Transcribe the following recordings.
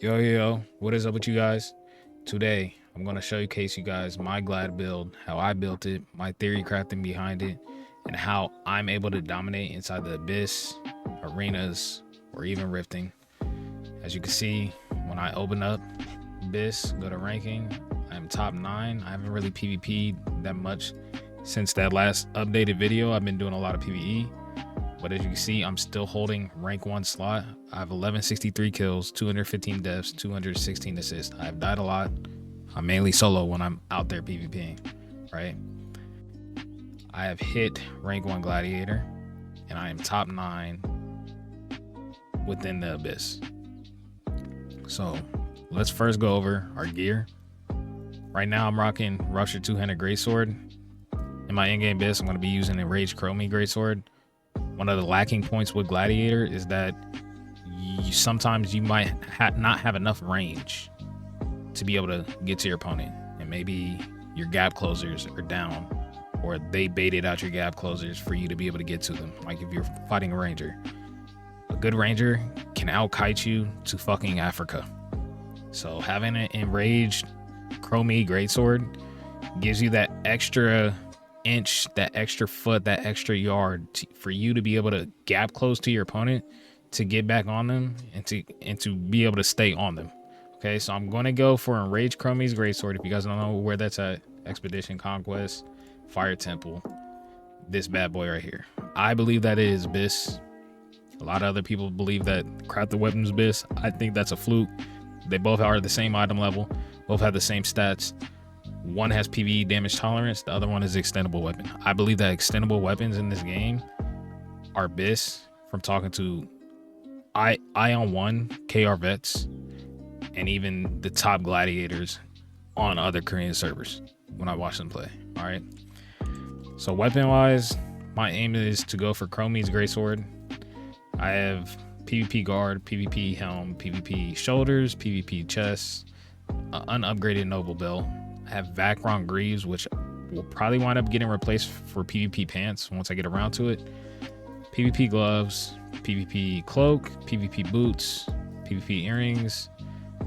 Yo, what is up with you guys? Today, I'm going to showcase you guys my Glad build, how I built it, my theory crafting behind it, and how I'm able to dominate inside the Abyss, arenas, or even rifting. As you can see, when I open up Abyss, go to ranking, I'm top 9. I haven't really PvP'd that much since that last updated video. I've been doing a lot of PvE. But as you can see, I'm still holding rank 1 slot. I have 1163 kills, 215 deaths, 216 assists. I've died a lot. I'm mainly solo when I'm out there PvPing, right? I have hit rank 1 Gladiator, and I am top 9 within the Abyss. So let's first go over our gear. Right now, I'm rocking Rupture two-handed greatsword. In my in-game Abyss, I'm going to be using a Rage Chromie greatsword. One of the lacking points with Gladiator is that sometimes you might not have enough range to be able to get to your opponent, and maybe your gap closers are down, or they baited out your gap closers for you to be able to get to them. Like if you're fighting a ranger, a good ranger can out-kite you to fucking Africa. So having an enraged Chromie greatsword gives you that extra inch, that extra foot, that extra yard for you to be able to gap close to your opponent, to get back on them, and to be able to stay on them. Okay, so I'm going to go for Enraged Chromie's greatsword. If you guys don't know where that's at, Expedition, Conquest, Fire Temple, this bad boy right here. I believe that it is Abyss. A lot of other people believe that Craft the Weapons Abyss. I think that's a fluke. They both are the same item level, both have the same stats. One has PvE damage tolerance, the other one is extendable weapon. I believe that extendable weapons in this game are Abyss, from talking to AION 1, KR vets, and even the top gladiators on other Korean servers when I watch them play. All right. So weapon wise, my aim is to go for Chromie's greatsword. I have PvP guard, PvP helm, PvP shoulders, PvP chest, unupgraded noble belt. I have Vacron greaves, which will probably wind up getting replaced for PvP pants once I get around to it. PvP gloves, PvP cloak, PvP boots, PvP earrings.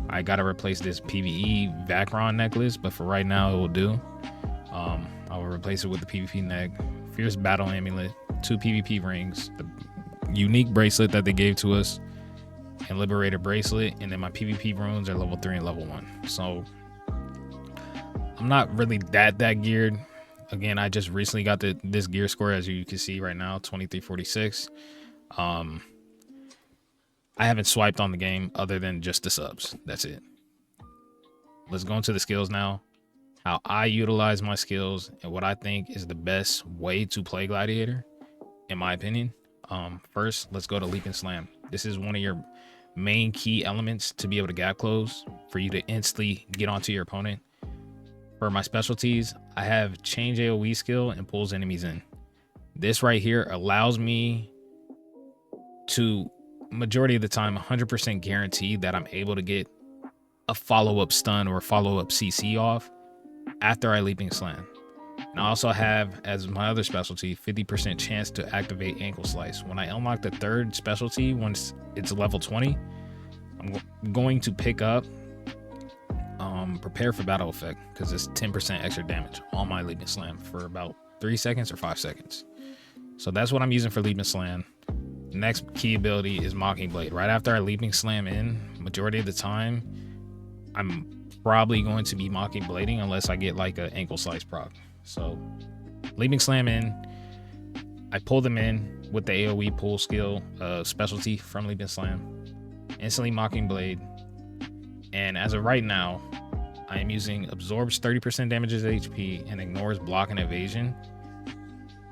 I gotta replace this PvE Vacron necklace, but for right now it will do. I will replace it with the PvP neck, Fierce Battle Amulet, 2 PvP rings, the unique bracelet that they gave to us, and Liberator bracelet, and then my PvP runes are level 3 and level 1. So I'm not really that geared. Again, I just recently got this gear score, as you can see right now, 2346. I haven't swiped on the game other than just the subs. That's it. Let's go into the skills now. How I utilize my skills and what I think is the best way to play Gladiator, in my opinion. First, let's go to Leap and Slam. This is one of your main key elements to be able to gap close, for you to instantly get onto your opponent. For my specialties, I have Change AoE skill and pulls enemies in. This right here allows me to, majority of the time, 100% guarantee that I'm able to get a follow-up stun or follow-up CC off after I Leaping Slam. And I also have, as my other specialty, 50% chance to activate Ankle Slice. When I unlock the third specialty, once it's level 20, I'm going to pick up Prepare for Battle effect, because it's 10% extra damage on my Leap and Slam for about 3 seconds or 5 seconds. So that's what I'm using for Leap and Slam. Next key ability is Mocking Blade. Right after I Leaping Slam in, majority of the time, I'm probably going to be Mocking Blading unless I get like an Ankle Slice proc. So Leaping Slam in, I pull them in with the AoE pull skill specialty from Leap and Slam. Instantly Mocking Blade. And as of right now, I am using absorbs 30% damages HP and ignores block and evasion,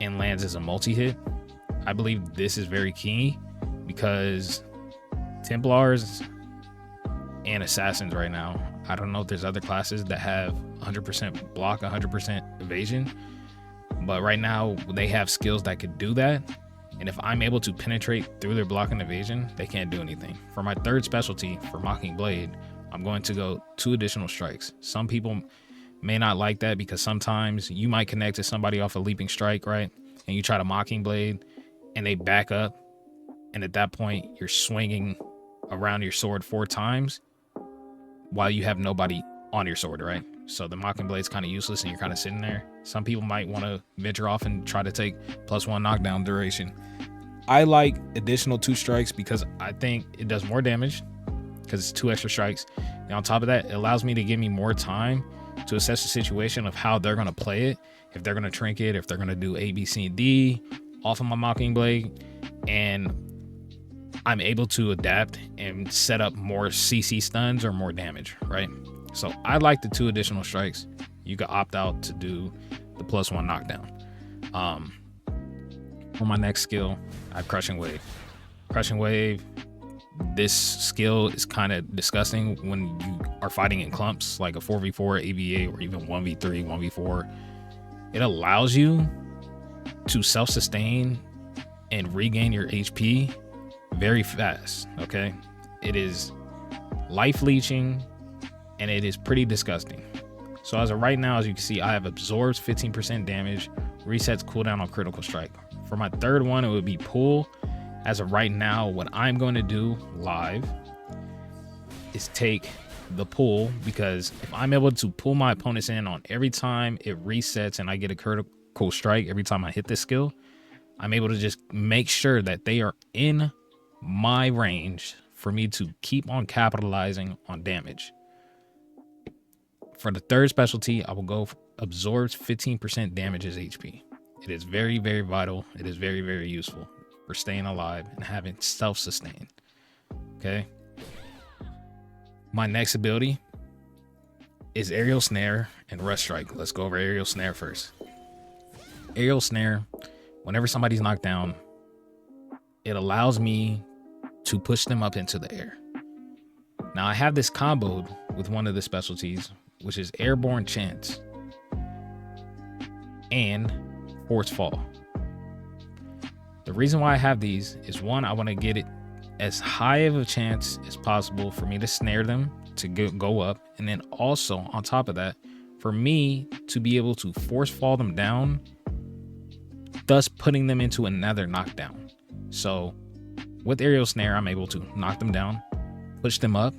and lands as a multi-hit. I believe this is very key because Templars and Assassins right now, I don't know if there's other classes that have 100% block, 100% evasion, but right now they have skills that could do that. And if I'm able to penetrate through their block and evasion, they can't do anything. For my third specialty, for Mocking Blade, I'm going to go 2 additional strikes. Some people may not like that because sometimes you might connect to somebody off a leaping strike, right? And you try to Mocking Blade and they back up. And at that point, you're swinging around your sword 4 times. while you have nobody on your sword, right? So the mocking blade's kind of useless and you're kind of sitting there. Some people might want to venture off and try to take +1 knockdown duration. I like additional 2 strikes because I think it does more damage because it's 2 extra strikes. And on top of that, it allows me to give me more time to assess the situation of how they're going to play it. If they're going to trinket, if they're going to do A, B, C, and D off of my mocking blade. And I'm able to adapt and set up more CC stuns or more damage, right? So I like the 2 additional strikes. You could opt out to do the +1 knockdown. For my next skill, I have Crushing Wave. Crushing Wave, this skill is kind of disgusting when you are fighting in clumps, like a 4v4, AVA, or even 1v3, 1v4. It allows you to self-sustain and regain your HP very fast, okay? It is life leeching and it is pretty disgusting. So as of right now, as you can see, I have absorbs 15% damage, resets cooldown on critical strike. For my third one, it would be pull. As of right now, what I'm going to do live is take the pull, because if I'm able to pull my opponents in on every time it resets and I get a critical strike every time I hit this skill, I'm able to just make sure that they are in my range for me to keep on capitalizing on damage. For the third specialty, I will go absorbs 15% damage as HP. It is very, very vital. It is very, very useful for staying alive and having self-sustain. Okay. My next ability is Aerial Snare and Rush Strike. Let's go over Aerial Snare first. Aerial Snare, whenever somebody's knocked down, it allows me to push them up into the air. Now I have this comboed with one of the specialties, which is Airborne Chance and Force Fall. The reason why I have these is, one, I want to get it as high of a chance as possible for me to snare them to go up, and then also on top of that, for me to be able to force fall them down, thus putting them into another knockdown. So with Aerial Snare, I'm able to knock them down, push them up.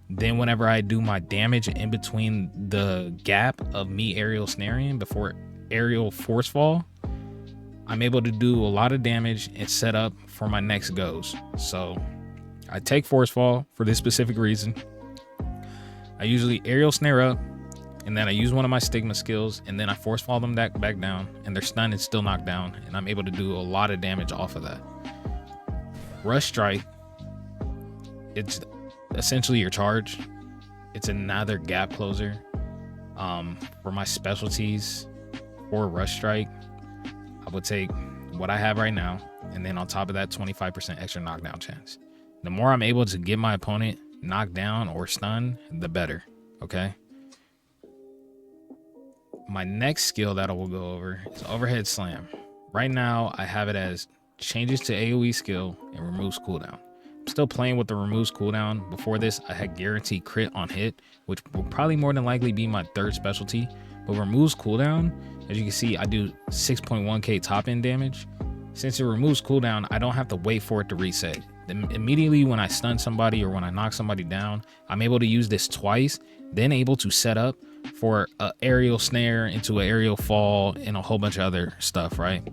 Then whenever I do my damage in between the gap of me aerial snaring before aerial force fall, I'm able to do a lot of damage and set up for my next goes. So I take force fall for this specific reason. I usually aerial snare up, and then I use one of my Stigma skills, and then I force fall them back down, and they're stunned and still knocked down, and I'm able to do a lot of damage off of that. Rush Strike, it's essentially your charge. It's another gap closer. For my specialties for Rush Strike, I would take what I have right now, and then on top of that, 25% extra knockdown chance. The more I'm able to get my opponent knocked down or stunned, the better. Okay. My next skill that I will go over is Overhead Slam. Right now, I have it as changes to AoE skill and removes cooldown. I'm still playing with the removes cooldown. Before this, I had guaranteed crit on hit, which will probably more than likely be my third specialty. But removes cooldown, as you can see, I do 6.1k top end damage. Since it removes cooldown, I don't have to wait for it to reset. Immediately when I stun somebody or when I knock somebody down, I'm able to use this twice, then able to set up for an aerial snare into an aerial fall and a whole bunch of other stuff, right?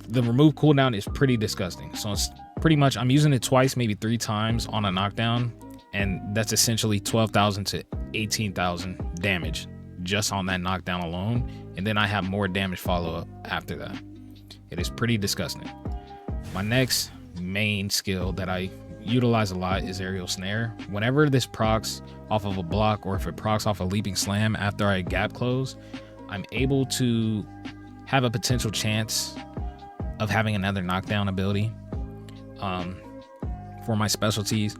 The remove cooldown is pretty disgusting. So it's pretty much, I'm using it twice, maybe 3 times on a knockdown, and that's essentially 12,000 to 18,000 damage just on that knockdown alone. And then I have more damage follow up after that. It is pretty disgusting. My next main skill that I utilize a lot is Aerial Snare. Whenever this procs off of a block, or if it procs off a Leaping Slam after I gap close, I'm able to have a potential chance of having another knockdown ability. For my specialties,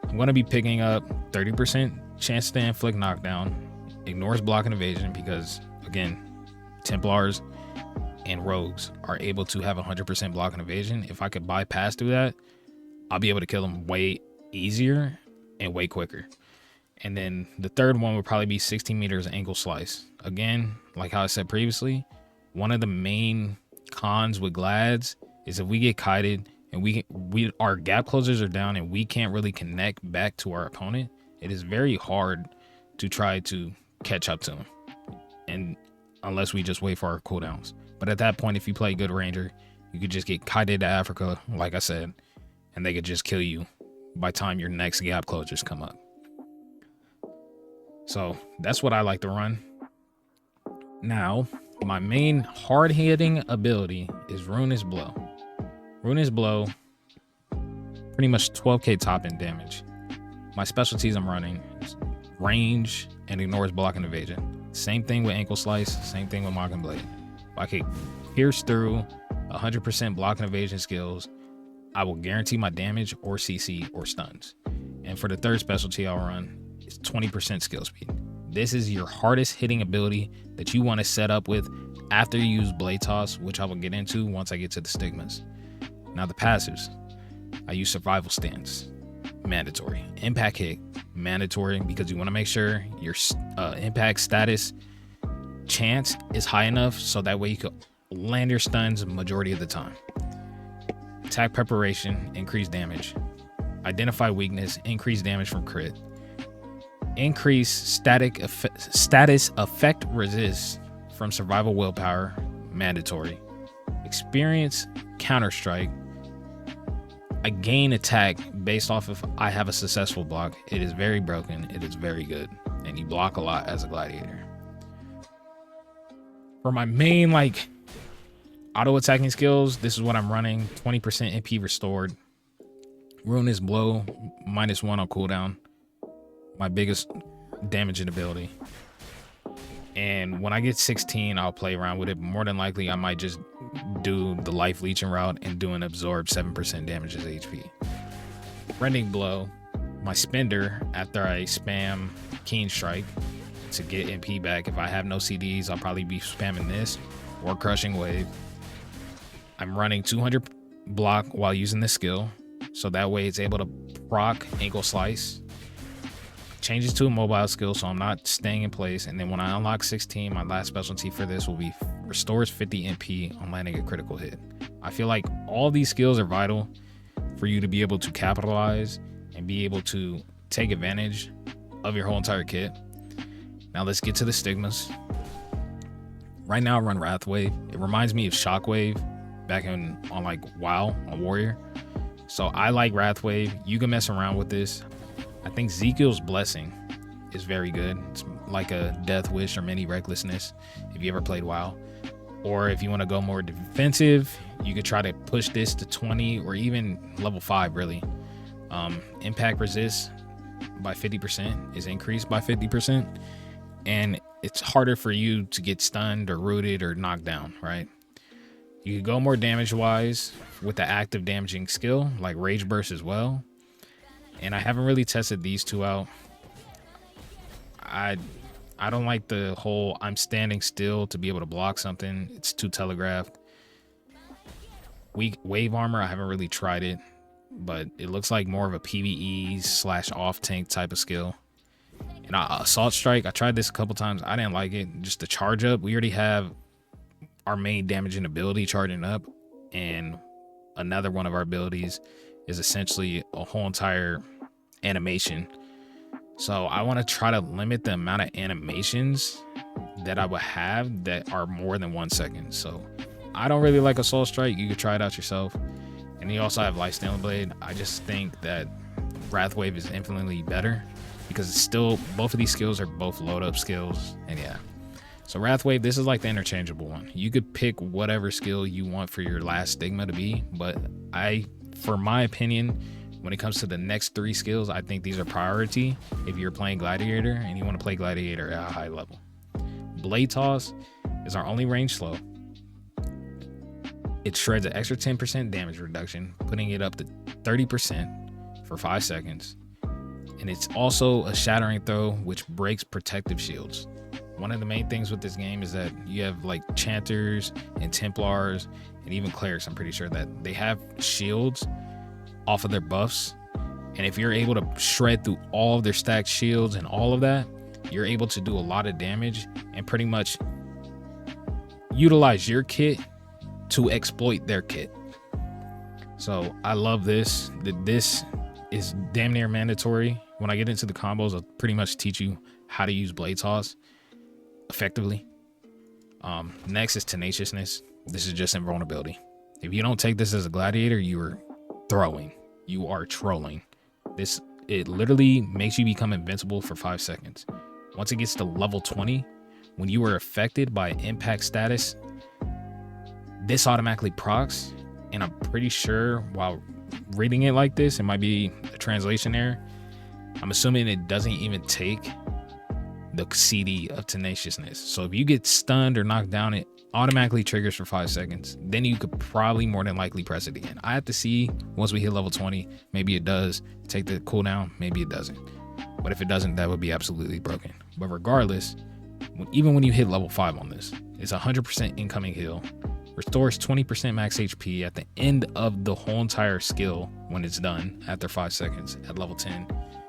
I'm going to be picking up 30% chance to inflict knockdown, ignores block and evasion, because again, Templars and Rogues are able to have 100% block and evasion. If I could bypass through that, I'll be able to kill them way easier and way quicker. And then the third one would probably be 16 meters ankle slice. Again, like how I said previously, one of the main cons with Glads is if we get kited and our gap closers are down and we can't really connect back to our opponent, it is very hard to try to catch up to him, and unless we just wait for our cooldowns. But at that point, if you play good ranger, you could just get kited to Africa, like I said, and they could just kill you by the time your next gap closures come up. So that's what I like to run. Now, my main hard-hitting ability is Ruinous Blow. Ruinous Blow, pretty much 12k top-end damage. My specialties I'm running is range and ignores block and evasion. Same thing with Ankle Slice, same thing with Mocking Blade. If I could pierce through 100% block and evasion skills, I will guarantee my damage or CC or stuns. And for the third specialty I'll run is 20% skill speed. This is your hardest hitting ability that you want to set up with after you use Blade Toss, which I will get into once I get to the Stigmas. Now the passives, I use Survival Stance, mandatory. Impact Hit, mandatory, because you want to make sure your impact status chance is high enough so that way you can land your stuns majority of the time. Attack Preparation, increase damage. Identify Weakness, increase damage from crit. Increase status effect resist from Survival Willpower, mandatory. Experience Counter Strike. I gain attack based off if I have a successful block. It is very broken. It is very good. And you block a lot as a gladiator. For my main auto attacking skills, this is what I'm running. 20% MP restored. Ruinous Blow, -1 on cooldown. My biggest damaging ability. And when I get 16, I'll play around with it. More than likely, I might just do the life leeching route and do an absorb 7% damage as HP. Rending Blow, my spender after I spam Keen Strike to get MP back. If I have no CDs, I'll probably be spamming this or Crushing Wave. I'm running 200 block while using this skill, so that way it's able to proc Ankle Slice. Changes to a mobile skill, so I'm not staying in place. And then when I unlock 16, my last specialty for this will be restores 50 MP on landing a critical hit. I feel like all these skills are vital for you to be able to capitalize and be able to take advantage of your whole entire kit. Now let's get to the Stigmas. Right now I run Wrath Wave. It reminds me of Shockwave back on WoW on Warrior. So I like Wrath Wave. You can mess around with this. I think Ezekiel's Blessing is very good. It's like a Death Wish or Mini Recklessness if you ever played WoW. Or if you want to go more defensive, you could try to push this to 20 or even level 5 really. Impact resist by 50% is increased by 50%. And it's harder for you to get stunned or rooted or knocked down, right? You could go more damage wise with the active damaging skill like Rage Burst as well. And I haven't really tested these two out. I don't like the whole I'm standing still to be able to block something. It's too telegraphed. Wave Armor, I haven't really tried it, but it looks like more of a PvE / off tank type of skill. And Assault Strike, I tried this a couple times. I didn't like it. Just the charge up. We already have our main damaging ability charging up, and another one of our abilities is essentially a whole entire animation. So I want to try to limit the amount of animations that I would have that are more than 1 second. So I don't really like Assault Strike. You could try it out yourself. And you also have Lifestealing Blade. I just think that Wrath Wave is infinitely better because it's still, both of these skills are both load up skills. And yeah, so Wrath Wave, this is like the interchangeable one. You could pick whatever skill you want for your last Stigma to be, but for my opinion, when it comes to the next 3 skills, I think these are priority if you're playing Gladiator and you want to play Gladiator at a high level. Blade Toss is our only range slow. It shreds an extra 10% damage reduction, putting it up to 30% for 5 seconds. And it's also a shattering throw, which breaks protective shields. One of the main things with this game is that you have like Chanters and Templars and even Clerics, I'm pretty sure, that they have shields off of their buffs. And if you're able to shred through all of their stacked shields and all of that, you're able to do a lot of damage and pretty much utilize your kit to exploit their kit. So I love this. This is damn near mandatory. When I get into the combos, I'll pretty much teach you how to use blade toss effectively. Next is tenaciousness. This is just invulnerability. If you don't take this as a gladiator, you are throwing. You are trolling. It literally makes you become invincible for 5 seconds. Once it gets to level 20, when you are affected by impact status, this automatically procs. And I'm pretty sure while reading it like this, it might be a translation error. I'm assuming it doesn't even take the CD of tenaciousness. So if you get stunned or knocked down, it automatically triggers for 5 seconds. Then you could probably more than likely press it again. I have to see once we hit level 20, maybe it does take the cooldown, maybe it doesn't. But if it doesn't, that would be absolutely broken. But regardless, even when you hit level 5 on this, it's 100% incoming heal, restores 20% max HP at the end of the whole entire skill when it's done after 5 seconds at level 10.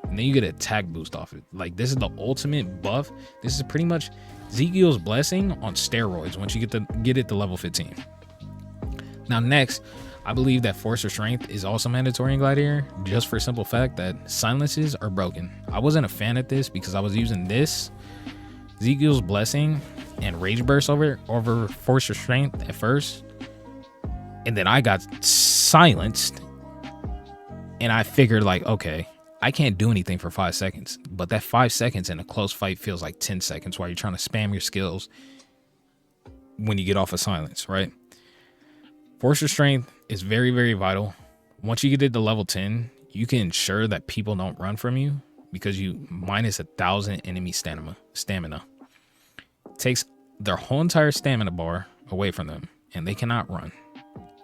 And then you get an attack boost off it. Like, this is the ultimate buff. This is pretty much Ezekiel's blessing on steroids once you get it to level 15. Now next, I believe that force or strength is also mandatory in Gladiator, just for a simple fact that silences are broken. I wasn't a fan of this because I was using this, Ezekiel's blessing, and rage burst over force or strength at first, and then I got silenced, and I figured, like, okay, I can't do anything for 5 seconds, but that 5 seconds in a close fight feels like 10 seconds while you're trying to spam your skills when you get off of silence, right? Force or strength is very, very vital. Once you get it to level 10, you can ensure that people don't run from you because you minus 1,000 enemy stamina. It takes their whole entire stamina bar away from them, and they cannot run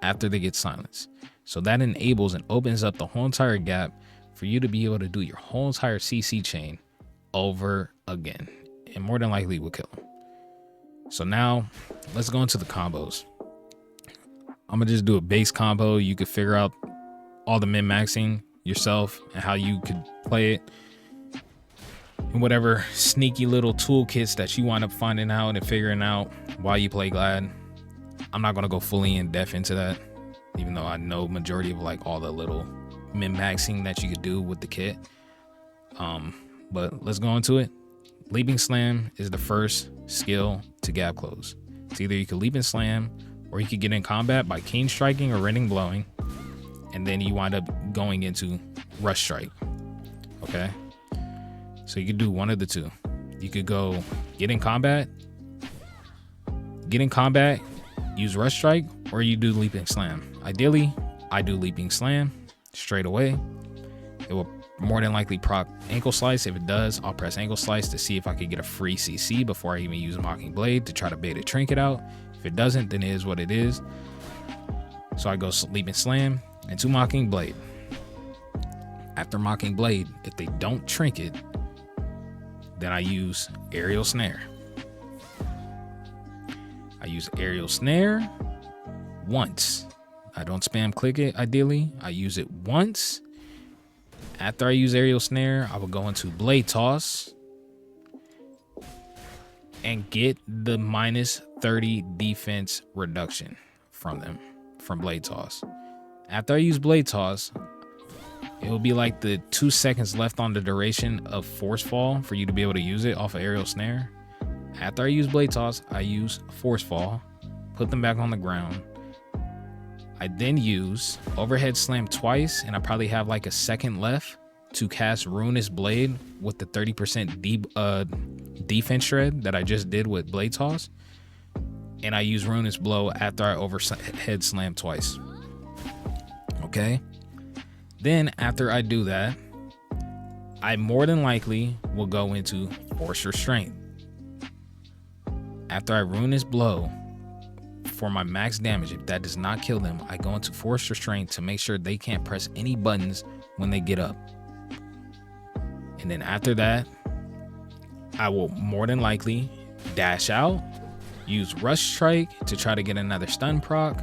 after they get silenced. So that enables and opens up the whole entire gap for you to be able to do your whole entire CC chain over again, and more than likely will kill them. So now let's go into the combos. I'm gonna just do a base combo. You could figure out all the min-maxing yourself and how you could play it, and whatever sneaky little toolkits that you wind up finding out and figuring out while you play Glad. I'm not gonna go fully in depth into that, even though I know majority of like all the little min-maxing that you could do with the kit. But let's go into it. Leaping slam is the first skill to gap close. It's either you can leap and slam, or you could get in combat by keen striking or rending blowing, and then you wind up going into rush strike. Okay, so you could do one of the two. You could go get in combat, use rush strike, or you do leaping slam. Ideally, I do leaping slam straight away. It will more than likely proc ankle slice. If it does, I'll press ankle slice to see if I could get a free CC before I even use mocking blade to try to bait a trinket out. If it doesn't, then it is what it is. So I go leaping slam into mocking blade. After mocking blade, if they don't trinket, then I use aerial snare. I use aerial snare once. I don't spam click it. Ideally, I use it once. After I use aerial snare, I will go into blade toss and get the minus 30 defense reduction from blade toss. After I use blade toss, it will be like the 2 seconds left on the duration of force fall for you to be able to use it off of aerial snare. After I use blade toss, I use force fall, put them back on the ground. I then use overhead slam twice, and I probably have like a second left to cast Ruinous Blade with the 30% defense shred that I just did with blade toss. And I use Ruinous Blow after I overhead slam twice. Okay. Then after I do that, I more than likely will go into Force Restraint. After I Ruinous Blow for my max damage, if that does not kill them, I go into Force Restraint to make sure they can't press any buttons when they get up. And then after that, I will more than likely dash out, use Rush Strike to try to get another stun proc.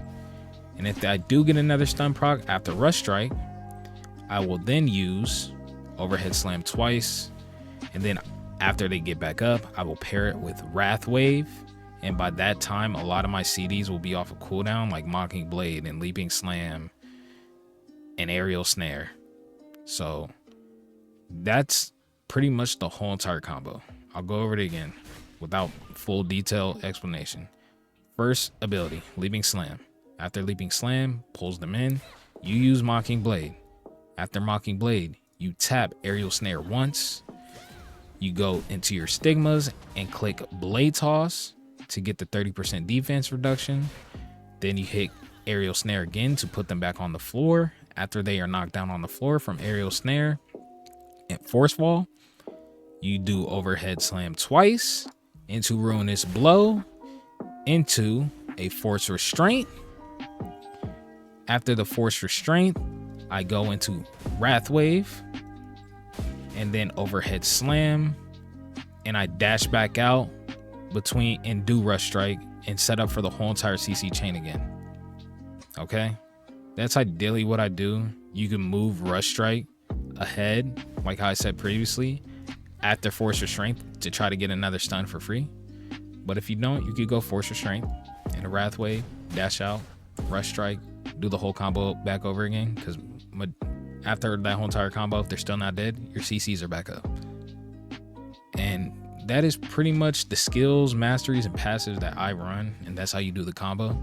And if I do get another stun proc after Rush Strike, I will then use overhead slam twice. And then after they get back up, I will pair it with Wrath Wave. And by that time, a lot of my CDs will be off of cooldown, like Mocking Blade and Leaping Slam and aerial snare. So that's pretty much the whole entire combo. I'll go over it again without full detailed explanation. First ability, leaping slam. After leaping slam, pulls them in. You use mocking blade. After mocking blade, you tap aerial snare once. You go into your stigmas and click blade toss to get the 30% defense reduction. Then you hit aerial snare again to put them back on the floor. After they are knocked down on the floor from aerial snare and force wall, you do overhead slam twice into ruinous blow, into a force restraint. After the force restraint, I go into wrath wave and then overhead slam, and I dash back out between and do rush strike and set up for the whole entire CC chain again. Okay, that's ideally what I do. You can move rush strike ahead, like how I said previously, after force restraint to try to get another stun for free. But if you don't, you could go force restraint and a wrath wave, dash out, rush strike, do the whole combo back over again, because after that whole entire combo, if they're still not dead, your CCs are back up. And that is pretty much the skills, masteries, and passives that I run, and that's how you do the combo.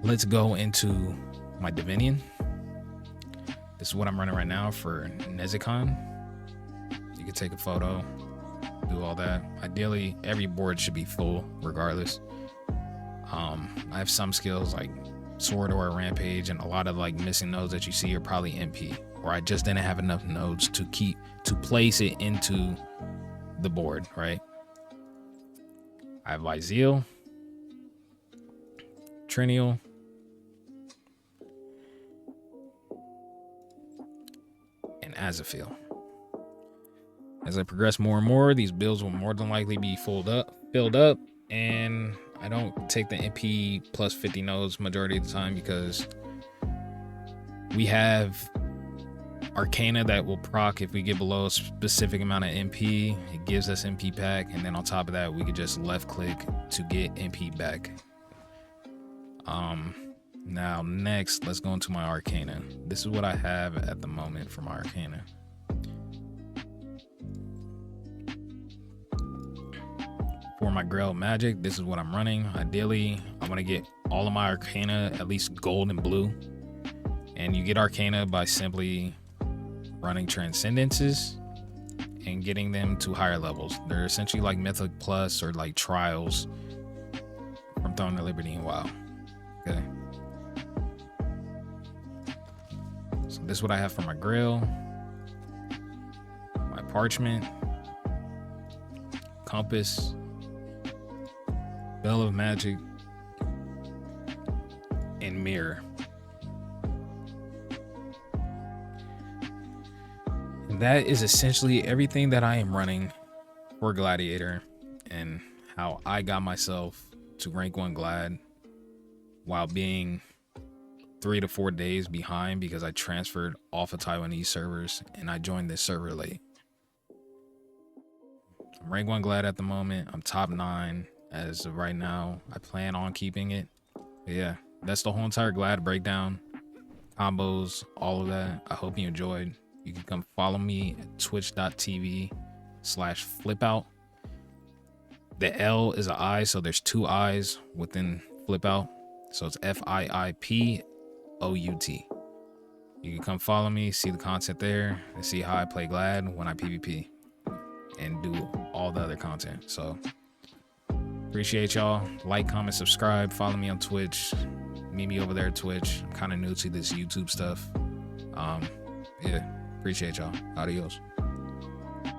Let's go into my Divinian. This is what I'm running right now for Nezicon. You can take a photo, do all that. Ideally, every board should be full regardless. I have some skills like Sword or Rampage, and a lot of like missing nodes that you see are probably MP, or I just didn't have enough nodes to place it into the board, right? I have Lyzeal, Trinial, and Azathiel. As I progress more and more, these builds will more than likely be filled up, and I don't take the MP plus 50 nodes majority of the time because we have Arcana that will proc if we get below a specific amount of MP. It gives us MP back, and then on top of that, we could just left click to get MP back. Now next, let's go into my Arcana. This is what I have at the moment for my Arcana. For my Grail Magic, this is what I'm running. Ideally, I want to get all of my Arcana at least gold and blue. And you get Arcana by simply running Transcendences and getting them to higher levels. They're essentially like Mythic Plus or like Trials from Throne of Liberty and WoW. Okay. So this is what I have for my Grail. My Parchment, Compass, Bell of Magic, and Mirror. And that is essentially everything that I am running for Gladiator, and how I got myself to rank 1 Glad while being 3 to 4 days behind because I transferred off of Taiwanese servers and I joined this server late. I'm rank 1 Glad at the moment. I'm top 9 as of right now. I plan on keeping it. But yeah, that's the whole entire Glad breakdown, combos, all of that. I hope you enjoyed. You can come follow me at twitch.tv/flipout. The L is an I, so there's 2 I's within Flipout. So it's FIIPOUT. You can come follow me, see the content there, and see how I play Glad when I PvP and do all the other content. So appreciate y'all. Like, comment, subscribe, follow me on Twitch. Meet me over there at Twitch. I'm kind of new to this YouTube stuff. Yeah, appreciate y'all. Adios.